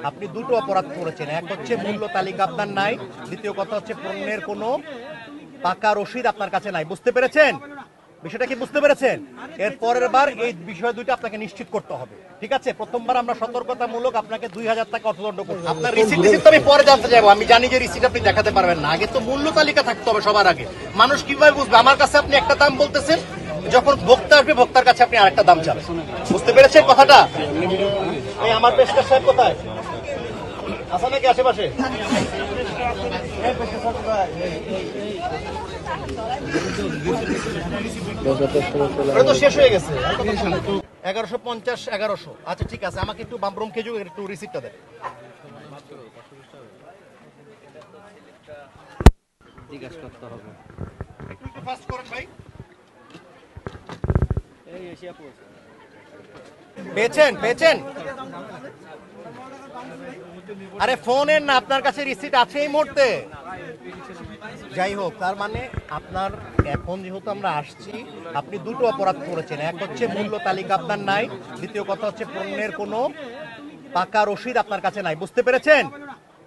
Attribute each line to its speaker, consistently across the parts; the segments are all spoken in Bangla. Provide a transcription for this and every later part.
Speaker 1: আপনি দুটো অপরাধ করেছেন। এক হচ্ছে মূল্য তালিকা আপনার নাই, দ্বিতীয় কথা হচ্ছে পণ্যের কোনো পাকা রসিদ আপনার কাছে নাই। বুঝতে পেরেছেন বিষয়টা? কি বুঝতে পেরেছেন? এর পরের বার এই বিষয় দুইটা আপনাকে নিশ্চিত করতে হবে, ঠিক আছে? প্রথমবার আমরা সতর্কতামূলক আপনাকে 2000 টাকা অর্থদণ্ড করব। আপনার রিসিট তো আমি পরে জানতে যাবো। আমি জানি যে রিসিট আপনি দেখাতে পারবেন না। আগে তো মূল্য তালিকা থাকতে হবে সবার আগে। মানুষ কিভাবে বুঝবে? আমার কাছে আপনি একটা দাম বলতেছেন, যখন ভোক্তা আসবে ভোক্তার কাছে আপনি আরেকটা দাম চাবেন। বুঝতে পেরেছেন কথাটা? এই আমার পেশকার সাহেব কোথায় আছে নাকি আশেপাশে? তো শেষ হয়ে গেছে 1150 1100। আচ্ছা ঠিক আছে, আমাকে একটু বামরুম খেজু একটু রিসিপ্টটা দেন। জিজ্ঞাসা করতে হবে একটু ফাস্ট করেন ভাই। এই এশিয়া পোস্ট পেয়েছেন? আরে ফোনের না, আপনার কাছে রিসিট আছে এই মুহূর্তে? যাই হোক, তার মানে আপনার এখন যেহেতু আমরা আসছি, আপনি দুটো অপরাধ করেছেন। এক হচ্ছে মূল্য তালিকা আপনার নাই, দ্বিতীয় কথা হচ্ছে পণ্যের কোনো পাকা রসিদ আপনার কাছে নাই। বুঝতে পেরেছেন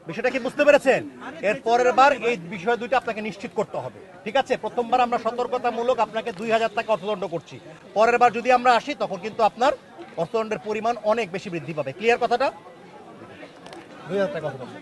Speaker 1: বিষয়টা? কি বুঝতে পেরেছেন? এর পরের বার এই বিষয় দুইটা আপনাকে নিশ্চিত করতে হবে, ঠিক আছে? প্রথমবার আমরা সতর্কতামূলক আপনাকে 2000 টাকা অর্থদণ্ড করছি। পরের বার যদি আমরা আসি তখন কিন্তু আপনার অর্থদণ্ডের পরিমাণ অনেক বেশি বৃদ্ধি পাবে। ক্লিয়ার কথাটা? 2000 টাকা অর্থদণ্ড।